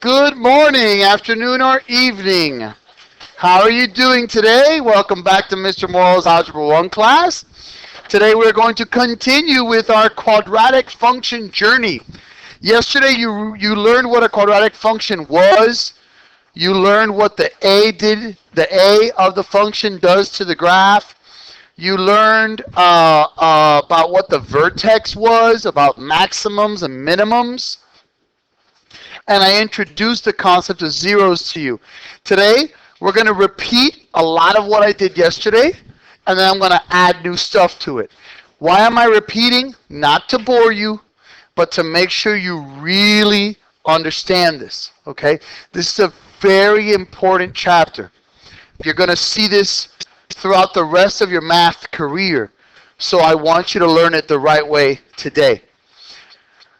Good morning, afternoon, or evening. How are you doing today? Welcome back to Mr. Morrow's Algebra I class. Today we're going to continue with our quadratic function journey. Yesterday you learned what a quadratic function was. You learned what the A of the function does to the graph. You learned about what the vertex was, about maximums and minimums. And I introduced the concept of zeros to you. Today, we're going to repeat a lot of what I did yesterday, and then I'm going to add new stuff to it. Why am I repeating? Not to bore you, but to make sure you really understand this, okay? This is a very important chapter. You're going to see this throughout the rest of your math career, so I want you to learn it the right way today.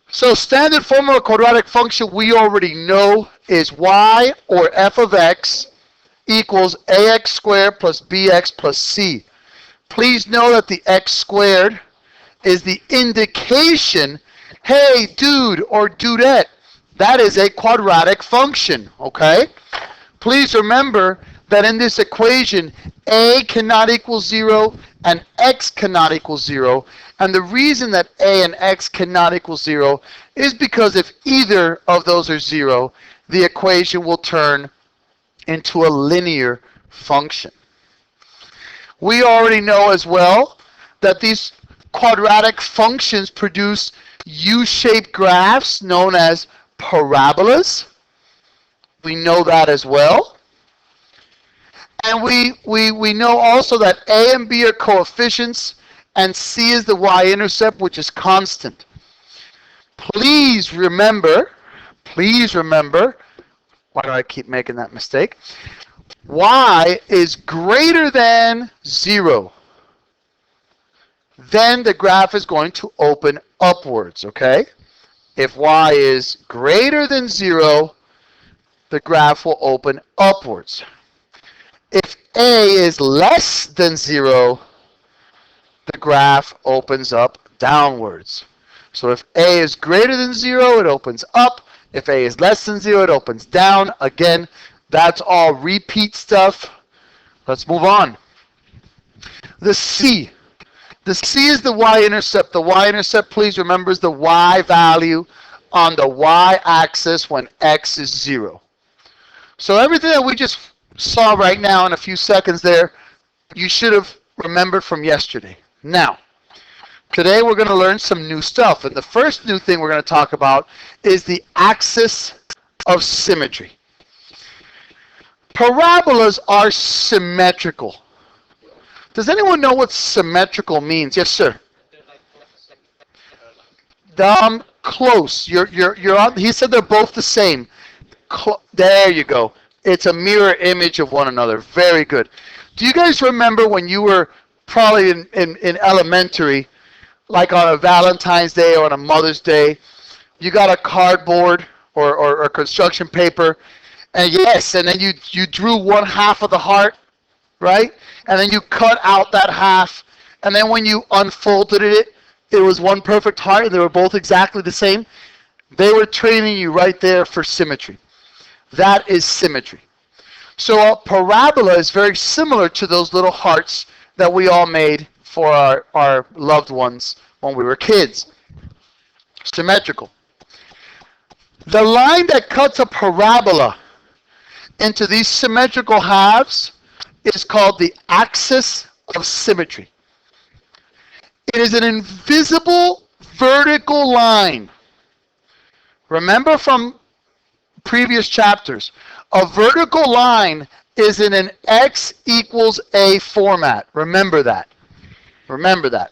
So standard form of a quadratic function we already know is y, or f of x, equals ax squared plus bx plus c. Please know that the x squared is the indication, hey dude or dudette, that is a quadratic function, okay? Please remember that in this equation, a cannot equal 0 and x cannot equal 0. And the reason that a and x cannot equal 0 is because if either of those are 0, the equation will turn into a linear function. We already know as well that these quadratic functions produce U-shaped graphs known as parabolas. We know that as well. And we know also that a and b are coefficients, and c is the y-intercept, which is constant. Please remember, why do I keep making that mistake? Y is greater than 0. Then the graph is going to open upwards, okay? If y is greater than 0, the graph will open upwards. If a is less than 0, the graph opens up downwards. So if a is greater than 0, it opens up. If a is less than 0, it opens down. Again, that's all repeat stuff. Let's move on. The c. The c is the y-intercept. The y-intercept, please remember, is the y value on the y-axis when x is 0. So everything that we just saw right now in a few seconds there, you should have remembered from yesterday. Now, today we're going to learn some new stuff. And the first new thing we're going to talk about is the axis of symmetry. Parabolas are symmetrical. Does anyone know what symmetrical means? Yes, sir. Close. You're on. He said they're both the same. There you go. It's a mirror image of one another. Very good. Do you guys remember when you were probably in elementary, like on a Valentine's Day or on a Mother's Day, you got a cardboard or construction paper, and then you drew one half of the heart, right? And then you cut out that half, and then when you unfolded it, it was one perfect heart, and they were both exactly the same. They were training you right there for symmetry. That is symmetry. So a parabola is very similar to those little hearts that we all made for our loved ones when we were kids. Symmetrical. The line that cuts a parabola into these symmetrical halves is called the axis of symmetry. It is an invisible vertical line. Remember from previous chapters, a vertical line is in an x equals a format. Remember that. Remember that.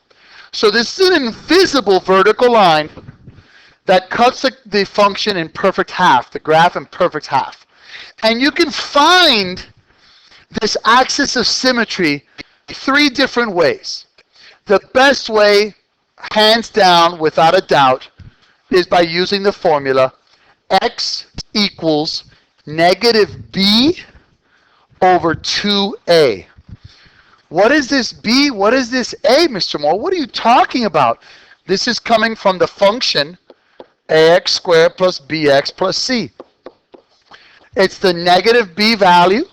So this is an invisible vertical line that cuts the function in perfect half, the graph in perfect half. And you can find this axis of symmetry 3 different ways. The best way, hands down, without a doubt, is by using the formula x equals negative b over 2a. What is this b? What is this a, Mr. Moore? What are you talking about? This is coming from the function ax squared plus bx plus c. It's the negative b value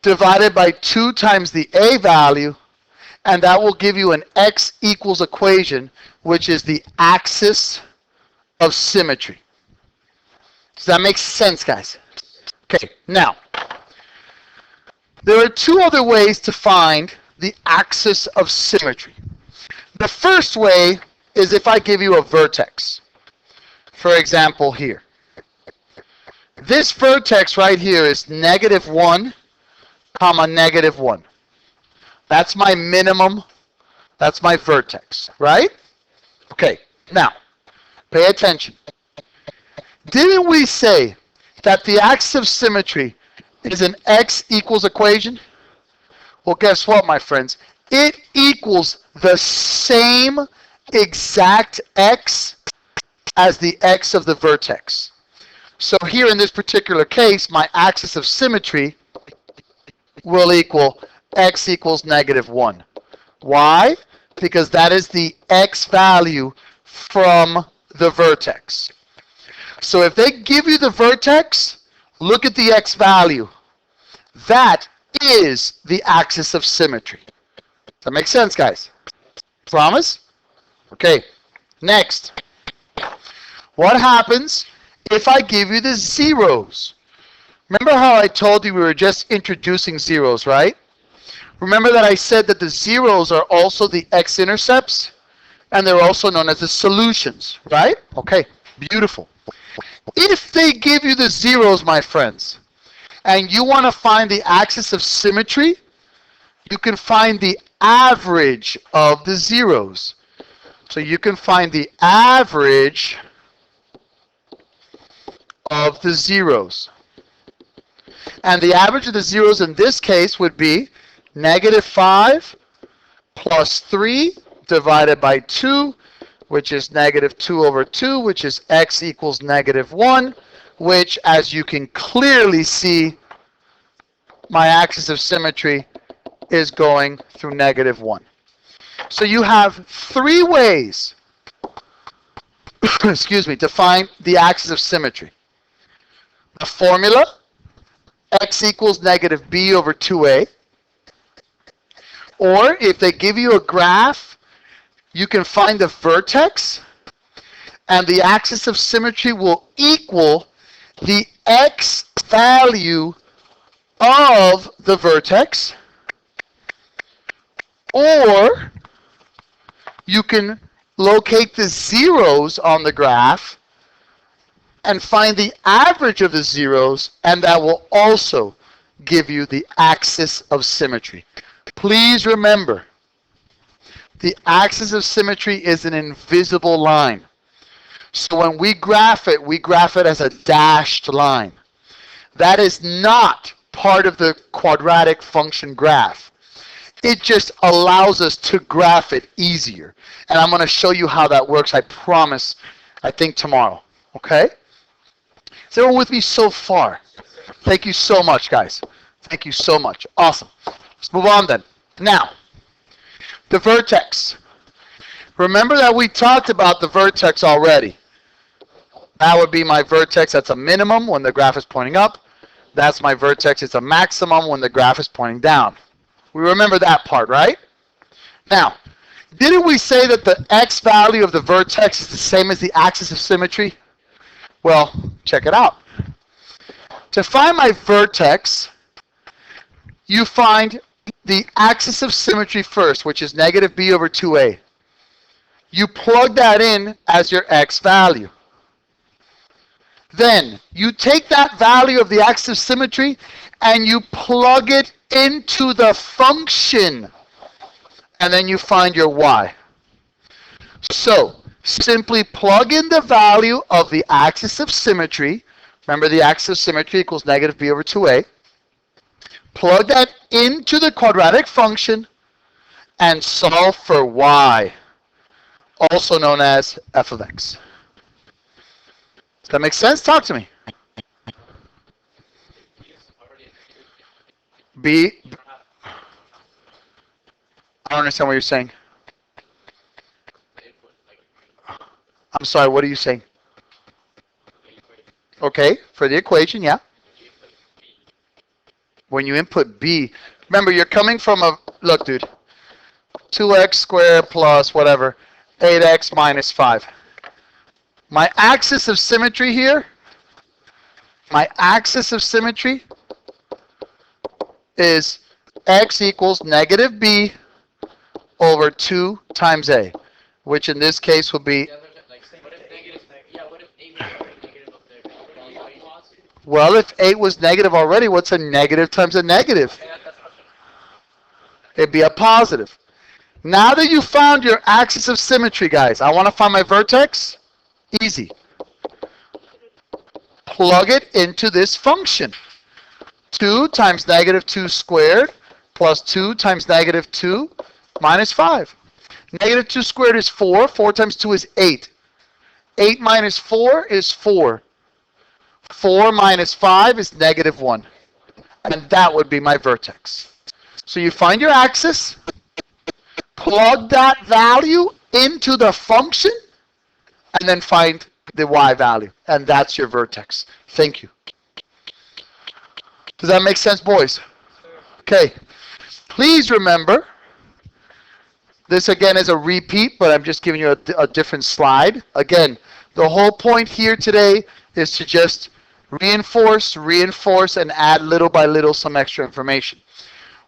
divided by 2 times the a value, and that will give you an x equals equation, which is the axis of symmetry. Does that make sense, guys? Okay, now, there are 2 other ways to find the axis of symmetry. The first way is if I give you a vertex. For example, here. This vertex right here is -1, comma, -1. That's my minimum. That's my vertex, right? Okay, now, pay attention. Didn't we say that the axis of symmetry is an x equals equation? Well, guess what, my friends? It equals the same exact x as the x of the vertex. So here in this particular case, my axis of symmetry will equal x equals -1. Why? Because that is the x value from the vertex. So if they give you the vertex, look at the x value. That is the axis of symmetry. Does that make sense, guys? Promise? Okay, next. What happens if I give you the zeros? Remember how I told you we were just introducing zeros, right? Remember that I said that the zeros are also the x-intercepts, and they're also known as the solutions, right? Okay, beautiful. If they give you the zeros, my friends, and you want to find the axis of symmetry, you can find the average of the zeros. So you can find the average of the zeros. And the average of the zeros in this case would be -5 plus 3 divided by 2, which is -2/2, which is x equals -1, which, as you can clearly see, my axis of symmetry is going through -1. So you have 3 ways, excuse me, to find the axis of symmetry. The formula, x equals -b/2a. Or if they give you a graph, you can find the vertex, and the axis of symmetry will equal the x value of the vertex. Or you can locate the zeros on the graph and find the average of the zeros, and that will also give you the axis of symmetry. Please remember, the axis of symmetry is an invisible line. So when we graph it as a dashed line. That is not part of the quadratic function graph. It just allows us to graph it easier. And I'm going to show you how that works, I promise, I think tomorrow. Okay? Is everyone with me so far? Thank you so much, guys. Thank you so much. Awesome. Let's move on then. Now, the vertex. Remember that we talked about the vertex already. That would be my vertex. That's a minimum when the graph is pointing up. That's my vertex. It's a maximum when the graph is pointing down. We remember that part, right? Now, didn't we say that the x value of the vertex is the same as the axis of symmetry? Well, check it out. To find my vertex, you find the axis of symmetry first, which is -b/2a. You plug that in as your x value. Then you take that value of the axis of symmetry and you plug it into the function, and then you find your y. So simply plug in the value of the axis of symmetry. Remember, the axis of symmetry equals -b/2a. Plug that into the quadratic function and solve for y, also known as f of x. Does that make sense? Talk to me. I don't understand what you're saying. I'm sorry, what are you saying? Okay, for the equation, yeah. when you input b, remember you're coming from a, look dude, 2x squared plus whatever, 8x minus 5. My axis of symmetry here, my axis of symmetry is x equals negative b over 2 times a, which in this case will be, well, if 8 was negative already, what's a negative times a negative? It'd be a positive. Now that you found your axis of symmetry, guys, I want to find my vertex. Easy. Plug it into this function. 2 times negative 2 squared plus 2 times negative 2 minus 5. Negative 2 squared is 4. 4 times 2 is 8. 8 minus 4 is 4. 4 minus 5 is negative 1. And that would be my vertex. So you find your axis, plug that value into the function, and then find the y value. And that's your vertex. Thank you. Does that make sense, boys? Okay. Please remember, this again is a repeat, but I'm just giving you a different slide. Again, the whole point here today is to just reinforce, and add little by little some extra information.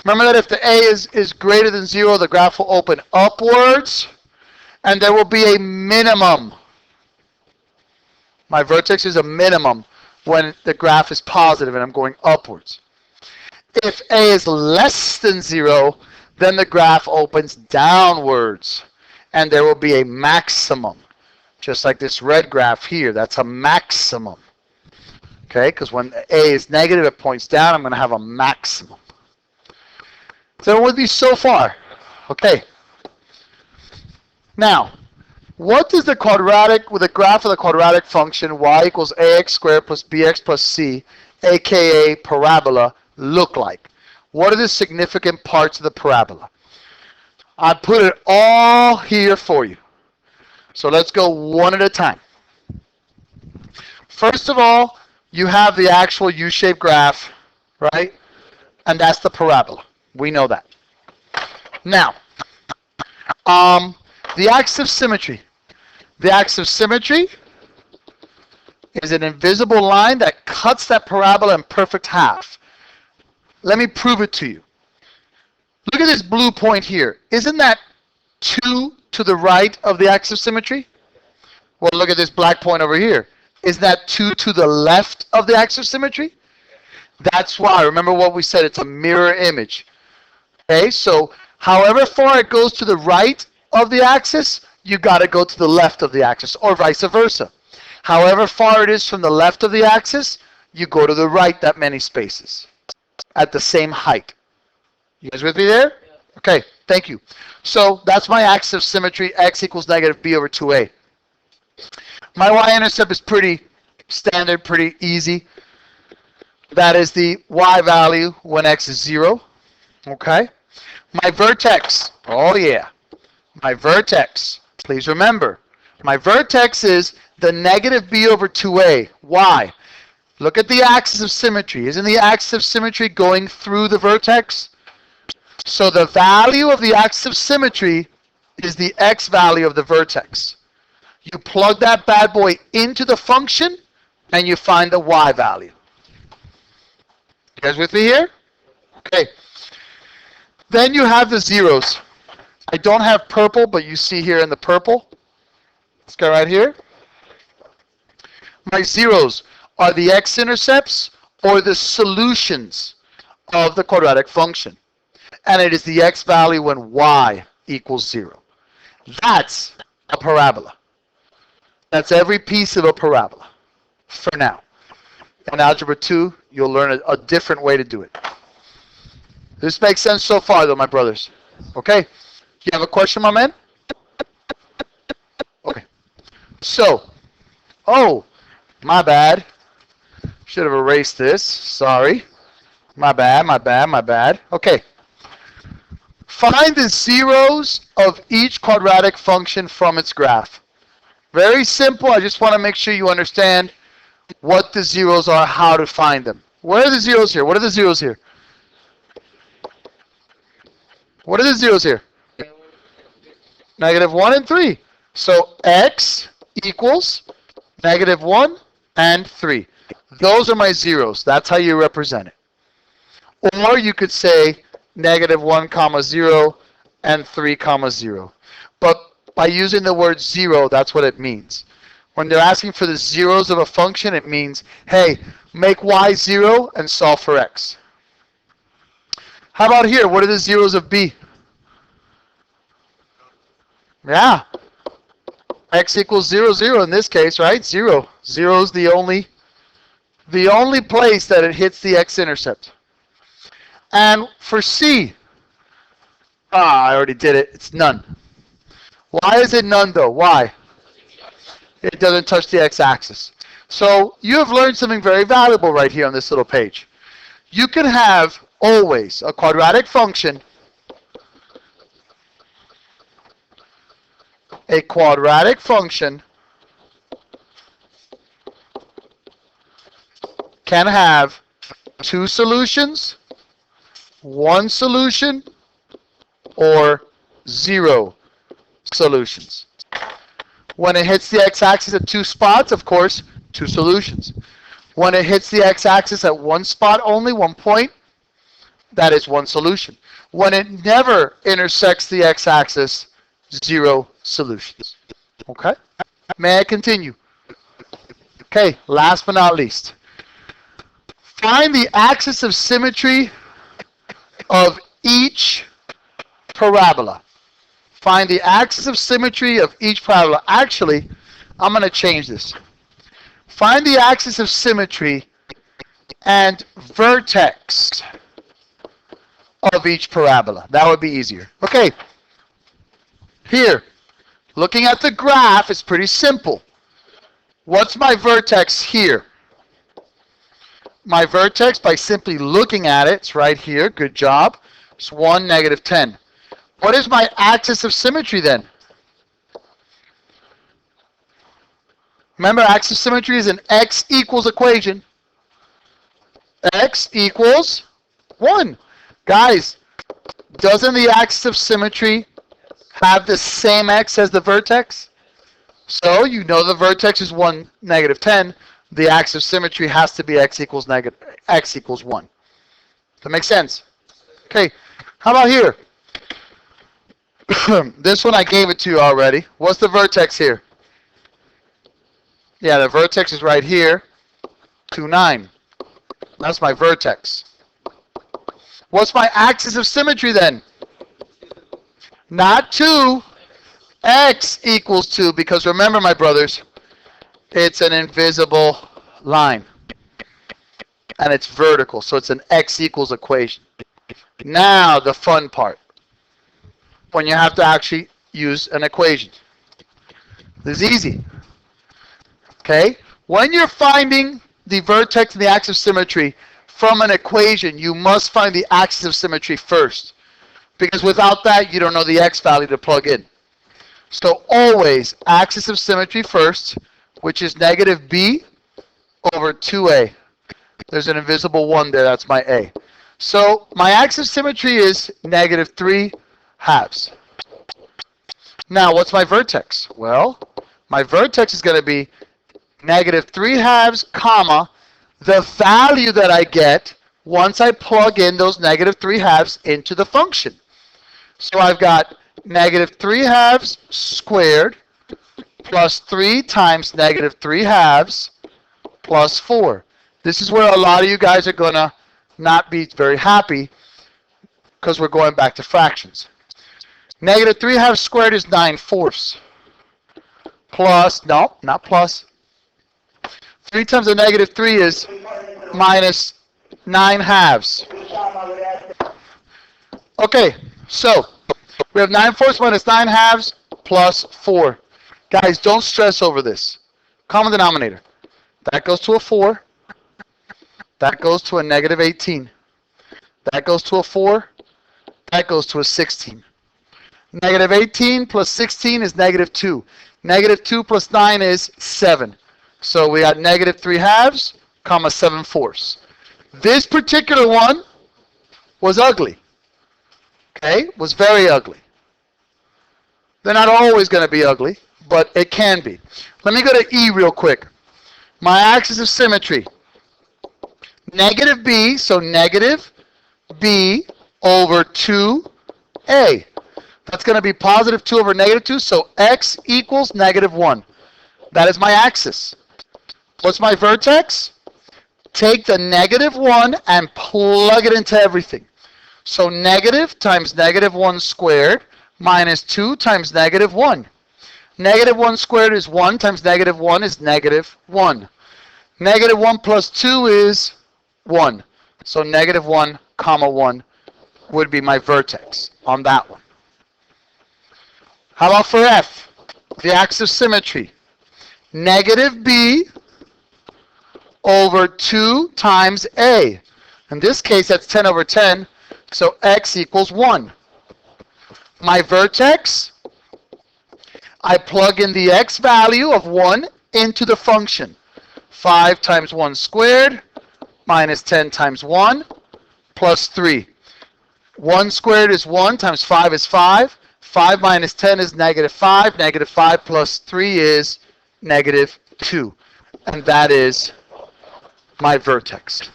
Remember that if the a is greater than 0, the graph will open upwards, and there will be a minimum. My vertex is a minimum when the graph is positive and I'm going upwards. If a is less than 0, then the graph opens downwards, and there will be a maximum. Just like this red graph here, that's a maximum. Okay, because when a is negative, it points down, I'm going to have a maximum. So with me so far? Okay. Now, what does the quadratic, with the graph of the quadratic function y equals ax squared plus bx plus c, aka parabola, look like? What are the significant parts of the parabola? I put it all here for you. So let's go one at a time. First of all, you have the actual U-shaped graph, right? And that's the parabola. We know that. Now, the axis of symmetry. The axis of symmetry is an invisible line that cuts that parabola in perfect half. Let me prove it to you. Look at this blue point here. Isn't that 2 to the right of the axis of symmetry? Well, look at this black point over here. Is that 2 to the left of the axis of symmetry? That's why. Remember what we said. It's a mirror image. Okay, so however far it goes to the right of the axis, you got to go to the left of the axis, or vice versa. However far it is from the left of the axis, you go to the right that many spaces at the same height. You guys with me there? Okay, thank you. So that's my axis of symmetry, x equals negative b over 2a. My y-intercept is pretty standard, pretty easy. That is the y value when x is 0. Okay? My vertex, oh yeah. My vertex, please remember, my vertex is the negative b over 2a. Why? Look at the axis of symmetry. Isn't the axis of symmetry going through the vertex? So the value of the axis of symmetry is the x value of the vertex. You plug that bad boy into the function, and you find the y value. You guys with me here? Okay. Then you have the zeros. I don't have purple, but you see here in the purple. Let's go right here. My zeros are the x-intercepts or the solutions of the quadratic function. And it is the x value when y equals 0. That's a parabola. That's every piece of a parabola for now. In Algebra 2, you'll learn a different way to do it. This makes sense so far, though, my brothers. Okay? You have a question, my man? Okay. So, oh, my bad. Should have erased this. Sorry. My bad. Okay. Find the zeros of each quadratic function from its graph. Very simple. I just want to make sure you understand what the zeros are, how to find them. Where are the zeros here? What are the zeros here? What are the zeros here? Negative 1 and 3. So x equals negative 1 and 3. Those are my zeros. That's how you represent it. Or you could say negative 1 comma 0 and 3 comma 0. But by using the word 0, that's what it means. When they're asking for the zeros of a function, it means, hey, make y 0 and solve for x. How about here? What are the zeros of b? Yeah. X equals 0, 0 in this case, right? 0. 0 is the only place that it hits the x-intercept. And for C, I already did it. It's none. Why is it none, though? Why? It doesn't touch the x-axis. So you have learned something very valuable right here on this little page. You can have always a quadratic function. A quadratic function can have two solutions, one solution, or zero solutions. When it hits the x-axis at two spots, of course, two solutions. When it hits the x-axis at one spot only, 1 point, that is one solution. When it never intersects the x-axis, zero solutions. Okay? May I continue? Okay, last but not least. Find the axis of symmetry of each parabola. Find the axis of symmetry of each parabola. Actually, I'm going to change this. Find the axis of symmetry and vertex of each parabola. That would be easier. Okay. Here, looking at the graph, it's pretty simple. What's my vertex here? My vertex, by simply looking at it, it's right here. Good job. It's 1, negative 10. What is my axis of symmetry then? Remember, axis of symmetry is an x equals equation. X equals 1. Guys, doesn't the axis of symmetry have the same x as the vertex? So you know the vertex is 1, negative 10. The axis of symmetry has to be x equals 1. Does that make sense? Okay, how about here? This one I gave it to you already. What's the vertex here? Yeah, the vertex is right here. 2, 9. That's my vertex. What's my axis of symmetry then? Not 2. X equals 2, because remember, my brothers, it's an invisible line. And it's vertical, so it's an x equals equation. Now, the fun part. When you have to actually use an equation. This is easy. Okay? When you're finding the vertex and the axis of symmetry from an equation, you must find the axis of symmetry first. Because without that, you don't know the x value to plug in. So always axis of symmetry first, which is negative b over 2a. There's an invisible 1 there. That's my a. So my axis of symmetry is negative 3 halves. Now, what's my vertex? Well, my vertex is going to be negative 3 halves, comma, the value that I get once I plug in those negative 3 halves into the function. So I've got negative 3 halves squared plus 3 times negative 3 halves plus 4. This is where a lot of you guys are going to not be very happy because we're going back to fractions. Negative 3 halves squared is 9/4. Plus, no, not plus. 3 times the negative 3 is minus 9 halves. Okay, so we have 9/4 minus 9 halves plus 4. Guys, don't stress over this. Common denominator. That goes to a 4. That goes to a negative 18. That goes to a 4. That goes to a 16. Negative 18 plus 16 is negative 2. Negative 2 plus 9 is 7. So we got negative 3 halves, comma 7/4. This particular one was ugly. Okay, was very ugly. They're not always going to be ugly, but it can be. Let me go to E real quick. My axis of symmetry. Negative b, so negative b over 2a. That's going to be positive 2 over negative 2, so x equals negative 1. That is my axis. What's my vertex? Take the negative 1 and plug it into everything. So negative times negative 1 squared minus 2 times negative 1. Negative 1 squared is 1 times negative 1 is negative 1. Negative 1 plus 2 is 1. So negative 1 comma 1 would be my vertex on that one. How about for F? The axis of symmetry. Negative b over 2 times a. In this case, that's 10 over 10, so x equals 1. My vertex, I plug in the x value of 1 into the function. 5 times 1 squared minus 10 times 1 plus 3. 1 squared is 1 times 5 is 5. 5 minus 10 is negative 5. Negative 5 plus 3 is negative 2. And that is my vertex.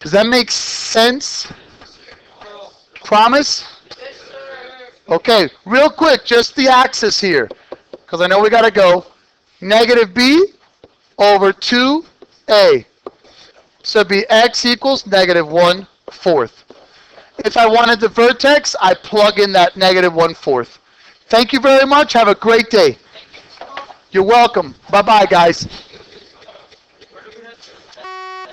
Does that make sense? Promise? Okay, real quick, just the axis here, because I know we got to go. Negative b over 2a. So it'd be x equals negative 1/4. If I wanted the vertex, I plug in that negative 1/4. Thank you very much. Have a great day. You're welcome. Bye-bye, guys.